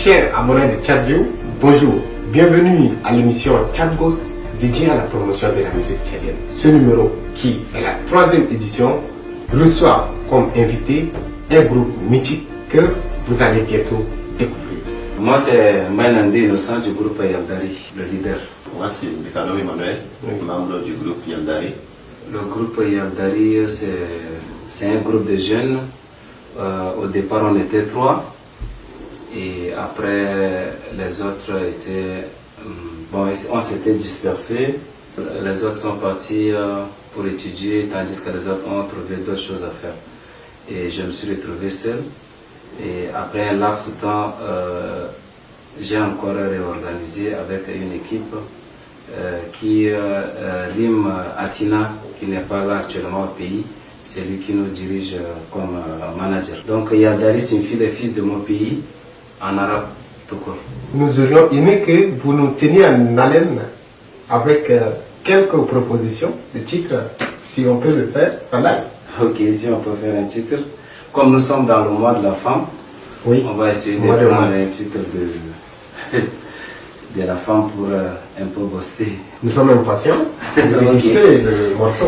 Chers abonnés de Tchadview, bonjour. Bienvenue à l'émission Tchadgos dédiée à la promotion de la musique tchadienne. Ce numéro, qui est la 3e édition, reçoit comme invité un groupe mythique que vous allez bientôt découvrir. Moi, c'est Mainandi Innocent du groupe Yandari, le leader. Moi, c'est Mikano Emmanuel, membre du groupe Yandari. Le groupe Yandari, c'est un groupe de jeunes. Au départ, on était 3. Et après, les autres étaient... on s'était dispersés. Les autres sont partis pour étudier, tandis que les autres ont trouvé d'autres choses à faire. Et je me suis retrouvé seul. Et après un laps de temps, j'ai encore réorganisé avec une équipe qui Rim Assina, qui n'est pas là actuellement au pays. C'est lui qui nous dirige comme manager. Donc Yandari signifie les fils de mon pays en arabe tout court. Nous aurions aimé que vous nous teniez en haleine avec quelques propositions de titres, si on peut le faire. Voilà. Ok, si on peut faire un titre. Comme nous sommes dans le mois de la femme, oui, on va essayer de prendre un titre de la femme pour un peu booster. Nous sommes impatients de déguster le morceau.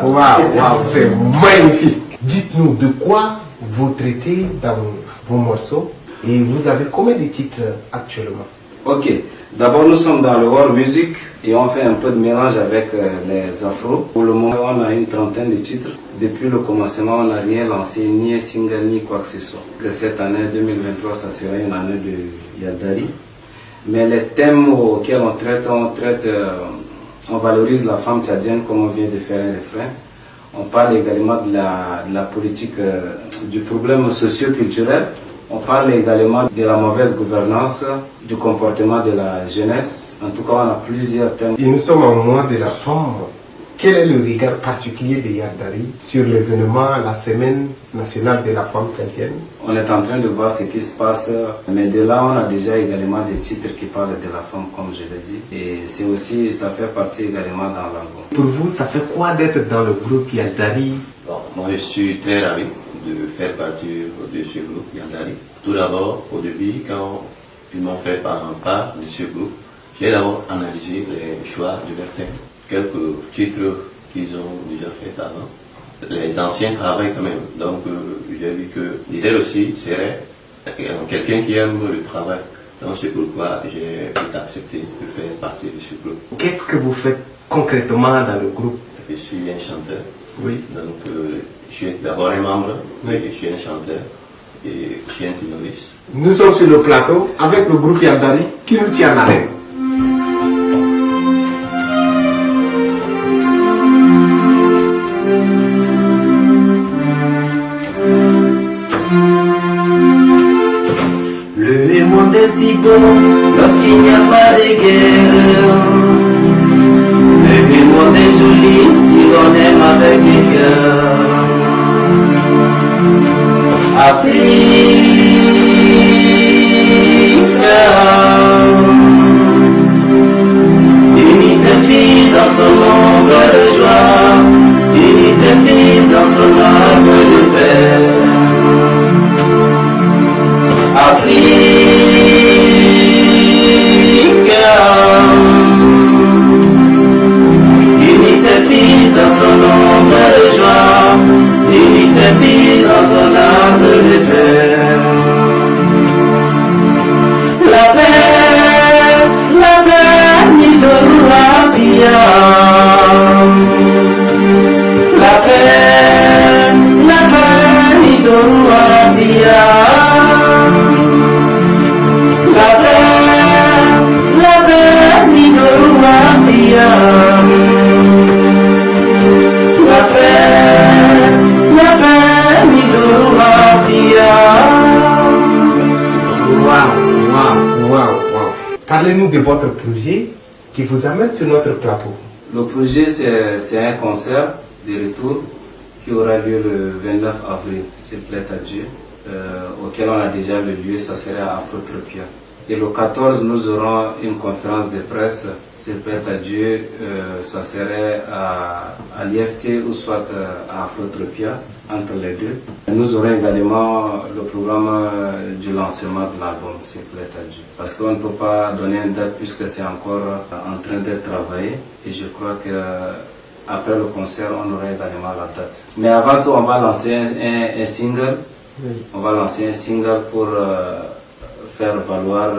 Wow, c'est magnifique. Dites-nous de quoi vous traitez dans vos morceaux et vous avez combien de titres actuellement? Ok, d'abord nous sommes dans le world music et on fait un peu de mélange avec les afros. Pour le moment, on a une trentaine de titres. Depuis le commencement, on n'a rien lancé, ni un single, ni quoi que ce soit. Que cette année 2023, ça sera une année de Yandari. Mais les thèmes auxquels on valorise la femme tchadienne comme on vient de faire un refrain. On parle également de la politique, du problème socio-culturel. On parle également de la mauvaise gouvernance, du comportement de la jeunesse. En tout cas, on a plusieurs thèmes. Et nous sommes au mois de la femme. Quel est le regard particulier de Yandari sur l'événement, la semaine nationale de la femme tchadienne? On est en train de voir ce qui se passe, mais de là, on a déjà également des titres qui parlent de la femme, comme je l'ai dit. Et c'est aussi, ça fait partie également dans l'album. Pour vous, ça fait quoi d'être dans le groupe Yandari? Bon, moi, je suis très ravi de faire partie de ce groupe Yandari. Tout d'abord, au début, quand ils m'ont fait part de ce groupe, j'ai d'abord analysé les choix de leurs thèmes. Quelques titres qu'ils ont déjà fait avant. Les anciens travaillent quand même. Donc, j'ai vu que l'idée aussi serait quelqu'un qui aime le travail. Donc, c'est pourquoi j'ai accepté de faire partie de ce groupe. Qu'est-ce que vous faites concrètement dans le groupe? Je suis un chanteur. Oui. Donc, je suis d'abord un membre, oui. Je suis un chanteur et je suis un ténoriste. Nous sommes sur le plateau avec le groupe Yandari qui nous tient en haleine. Le monde est si beau lorsqu'il n'y a pas de guerre. Le monde est joli si l'on aime avec le cœur. Afrique, unis tes fils dans ton ombre de joie, unis tes fils dans ton arbre de paix. Afrique, unis tes fils dans ton ombre de joie, unis tes fils dans ton arbre de paix. nom de votre projet qui vous amène sur notre plateau? Le projet, c'est un concert de retour qui aura lieu le 29 avril, s'il plaît à Dieu, auquel on a déjà le lieu, ça serait à Afrotropia. Et le 14, nous aurons une conférence de presse, s'il plaît à Dieu, ça serait à l'IFT ou soit à Afrotropia, entre les deux. Nous aurons également le programme du lancement de l'album, s'il plaît à Dieu. Parce qu'on ne peut pas donner une date puisque c'est encore en train d'être travaillé. Et je crois que après le concert, on aura également la date. Mais avant tout, on va lancer un single. Oui. On va lancer un single pour faire valoir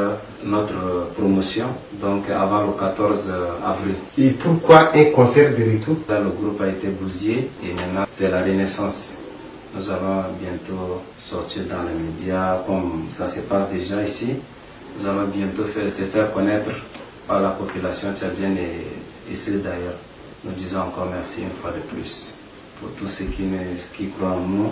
notre promotion, donc avant le 14 avril. Et pourquoi un concert de retour? Là, le groupe a été bousillé et maintenant c'est la renaissance. Nous allons bientôt sortir dans les médias comme ça se passe déjà ici. Nous allons bientôt se faire connaître par la population tchadienne et ceux d'ailleurs. Nous disons encore merci une fois de plus pour tous ceux qui croient en nous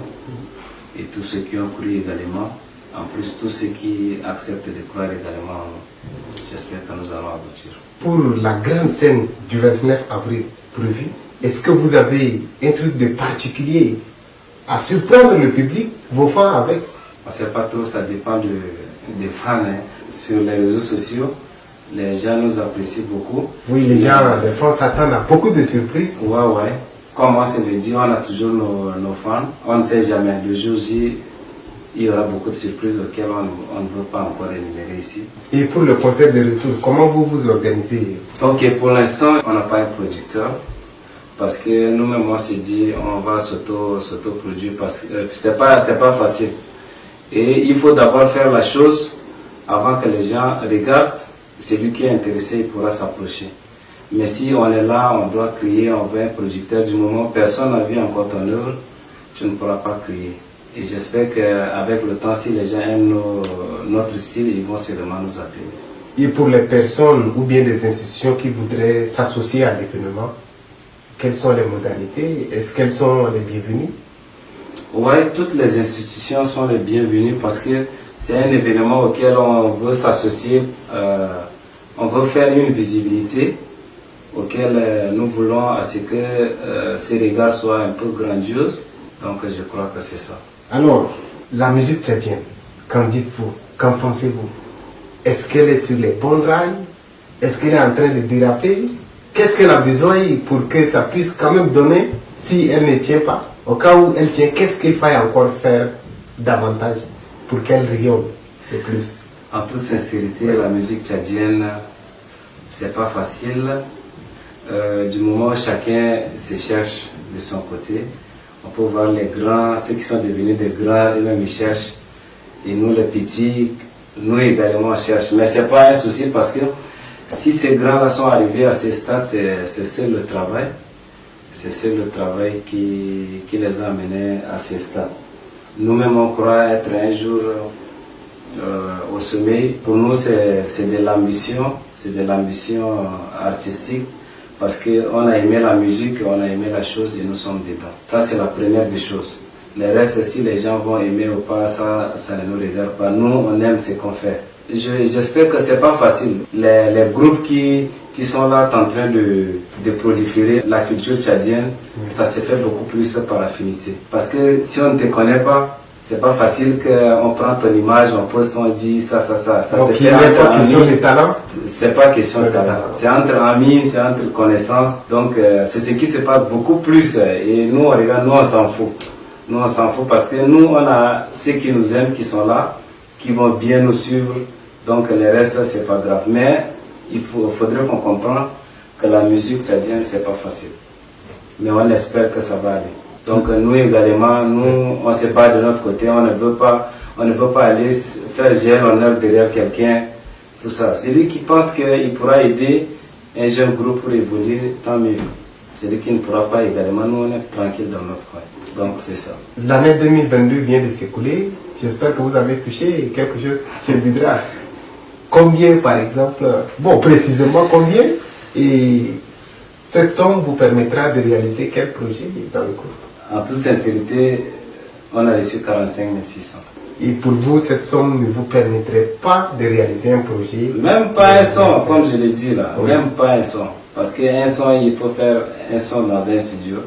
et tous ceux qui ont cru également. En plus, tous ceux qui acceptent de croire également en nous. J'espère que nous allons aboutir. Pour la grande scène du 29 avril prévue, est-ce que vous avez un truc de particulier à surprendre le public, vos fans avec? On ne sait pas trop, ça dépend des fans. Hein. Sur les réseaux sociaux, les gens nous apprécient beaucoup. Oui, les fans s'attendent à beaucoup de surprises. Ouais. Comme on se le dit, on a toujours nos fans. On ne sait jamais. Le jour J, il y aura beaucoup de surprises auxquelles on ne veut pas encore énumérer ici. Et pour le concert de retour, comment vous vous organisez? Ok, pour l'instant, on n'a pas un producteur. Parce que nous-mêmes, on s'est dit, on va s'auto-produire parce que c'est pas facile. Et il faut d'abord faire la chose avant que les gens regardent. Celui qui est intéressé, il pourra s'approcher. Mais si on est là, on doit crier, on veut un producteur. Du moment où personne n'a vu encore ton œuvre, tu ne pourras pas crier. Et j'espère qu'avec le temps, si les gens aiment notre style, ils vont seulement nous appeler. Et pour les personnes ou bien des institutions qui voudraient s'associer à l'événement, quelles sont les modalités? Est-ce qu'elles sont les bienvenues? Oui, toutes les institutions sont les bienvenues parce que c'est un événement auquel on veut s'associer, on veut faire une visibilité auquel nous voulons à ce que ces regards soient un peu grandioses. Donc je crois que c'est ça. Alors, la musique tchadienne, qu'en dites-vous? Qu'en pensez-vous? Est-ce qu'elle est sur les bons rails? Est-ce qu'elle est en train de déraper? Qu'est-ce qu'elle a besoin pour que ça puisse quand même donner si elle ne tient pas? Au cas où elle tient, qu'est-ce qu'il faille encore faire davantage pour qu'elle rayonne de plus? En toute sincérité, la musique tchadienne, c'est pas facile. Du moment où chacun se cherche de son côté, on peut voir les grands, ceux qui sont devenus des grands, eux-mêmes ils cherchent. Et nous les petits, nous également on cherche. Mais ce n'est pas un souci parce que si ces grands-là sont arrivés à ces stades, c'est seul le travail. C'est seul le travail qui les a amenés à ces stades. Nous-mêmes on croit être un jour au sommet. Pour nous c'est de l'ambition artistique. Parce qu'on a aimé la musique, on a aimé la chose et nous sommes dedans. Ça, c'est la première des choses. Le reste, si les gens vont aimer ou pas, ça ne nous regarde pas. Nous, on aime ce qu'on fait. J'espère que ce n'est pas facile. Les groupes qui sont là en train de proliférer la culture tchadienne, ça se fait beaucoup plus par affinité. Parce que si on ne te connaît pas, c'est pas facile qu'on prend ton image, on poste, on dit ça. Donc il n'est pas question de talent? C'est pas question de talent. C'est entre amis, c'est entre connaissances. Donc c'est ce qui se passe beaucoup plus. Et nous, on regarde, nous on s'en fout. Nous on s'en fout parce que nous, on a ceux qui nous aiment, qui sont là, qui vont bien nous suivre. Donc le reste, c'est pas grave. Mais il faudrait qu'on comprenne que la musique tchadienne, c'est pas facile. Mais on espère que ça va aller. Donc nous également, nous on se bat de notre côté, on ne veut pas aller faire gérer l'honneur derrière quelqu'un, tout ça. Celui qui pense qu'il pourra aider un jeune groupe pour évoluer, tant mieux. Celui qui ne pourra pas également, nous on est tranquille dans notre coin. Donc c'est ça. L'année 2022 vient de s'écouler, j'espère que vous avez touché quelque chose chez Bidra. Combien par exemple, bon précisément combien, et cette somme vous permettra de réaliser quel projet dans le groupe? En toute sincérité, on a reçu 45 600. Et pour vous, cette somme ne vous permettrait pas de réaliser un projet? Même pas un son, comme je l'ai dit là, même pas un son. Parce qu'un son, il faut faire un son dans un studio,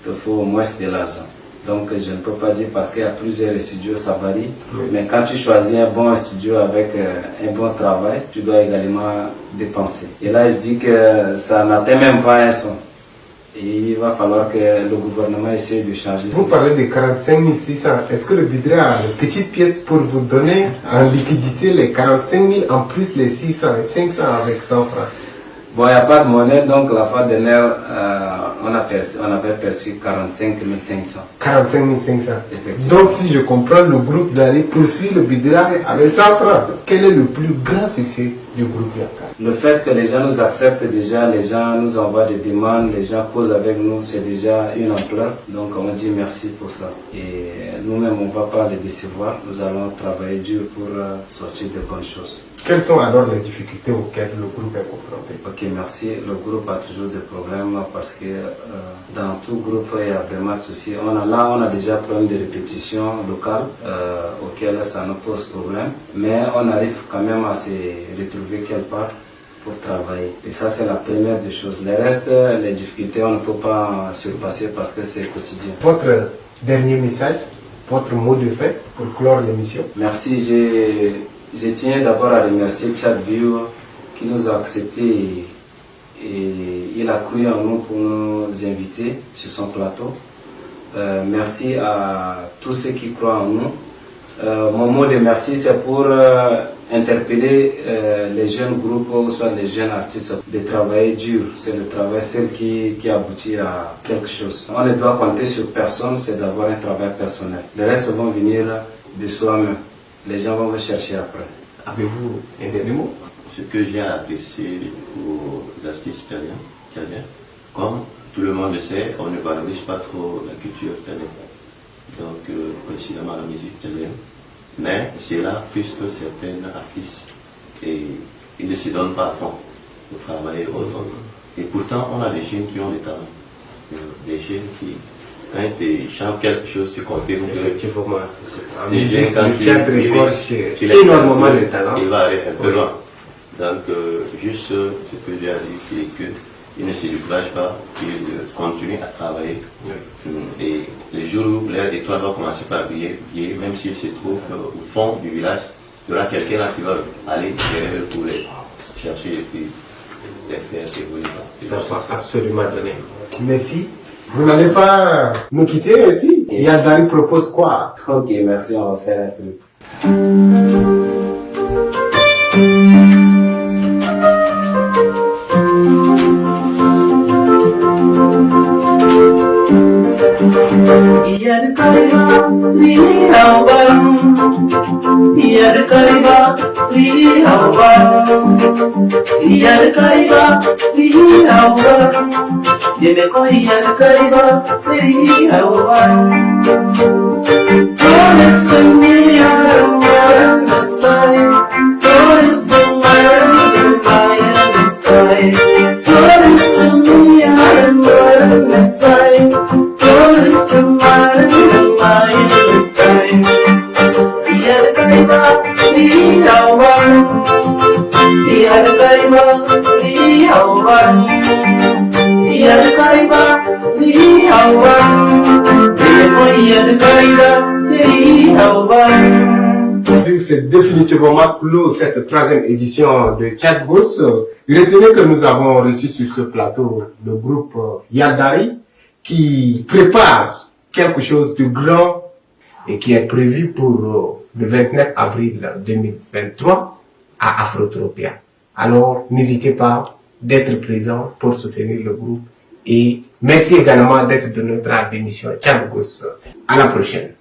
il faut au moins de l'argent. Donc je ne peux pas dire parce qu'il y a plusieurs studios, ça varie. Mais quand tu choisis un bon studio avec un bon travail, tu dois également dépenser. Et là, je dis que ça n'atteint même pas un son. Et il va falloir que le gouvernement essaie de changer. Vous parlez de 45 600. Est-ce que le budget a une petite pièce pour vous donner en liquidité les 45 000 en plus les 600 et 500 avec 100 francs? Bon, il n'y a pas de monnaie, donc la fois dernière, on avait perçu 45 500. 45 500. Effectivement. Donc si je comprends, le groupe Dari poursuit le budget avec 100 francs. Quel est le plus grand succès du groupe Yaka? Le fait que les gens nous acceptent déjà, les gens nous envoient des demandes, les gens causent avec nous, c'est déjà une ampleur. Donc on dit merci pour ça. Et nous-mêmes, on ne va pas les décevoir. Nous allons travailler dur pour sortir de bonnes choses. Quelles sont alors les difficultés auxquelles le groupe est confronté? Ok, merci. Le groupe a toujours des problèmes parce que dans tout groupe, il y a vraiment de soucis. On a déjà problème de répétition locale auxquelles ça nous pose problème. Mais on arrive quand même à se retrouver quelque part pour travailler. Et ça, c'est la première des choses. Le reste, les difficultés, on ne peut pas surpasser parce que c'est quotidien. Votre dernier message, votre mot de fin pour clore l'émission? Merci. Je tiens d'abord à remercier Tchadview qui nous a acceptés et il a cru en nous pour nous inviter sur son plateau. Merci à tous ceux qui croient en nous. Mon mot de merci, c'est pour interpeller les jeunes groupes ou soit les jeunes artistes de travailler dur. C'est le travail seul qui aboutit à quelque chose. On ne doit compter sur personne, c'est d'avoir un travail personnel. Le reste vont venir de soi-même. Les gens vont vous chercher après. Avez-vous un dernier mot? Ce que j'ai apprécié aux artistes italiens, comme tout le monde le sait, on ne valorise pas trop la culture italienne, donc précisément la musique italienne, mais c'est là frustre certains artistes et ils ne se donnent pas à fond pour travailler autrement. Et pourtant, on a des jeunes qui ont des talents, des jeunes qui, quand tu chantes quelque chose, tu confirmes que Effectivement. En c'est musique, bien quand le théâtre recorche tu énormément de talent. il va aller un peu loin. Donc, juste ce que j'ai à dire, c'est qu'il ne se décourage pas, qu'il continue à travailler. Et les jours où l'air étoile va commencer par briller, même s'il se trouve au fond du village, il y aura quelqu'un là qui va aller derrière eux pour les chercher et puis les faire évoluer. Ça va absolument donner. Merci. Vous n'allez pas nous quitter ainsi? Yadari propose quoi? Ok, merci, on va faire un truc. C'est définitivement clos cette troisième édition de Tchadgos. Retenez que nous avons reçu sur ce plateau le groupe Yadari qui prépare quelque chose de grand et qui est prévu pour le 29 avril 2023 à Afrotropia. Alors, n'hésitez pas d'être présent pour soutenir le groupe et merci également d'être de notre émission Tchadgos. À la prochaine.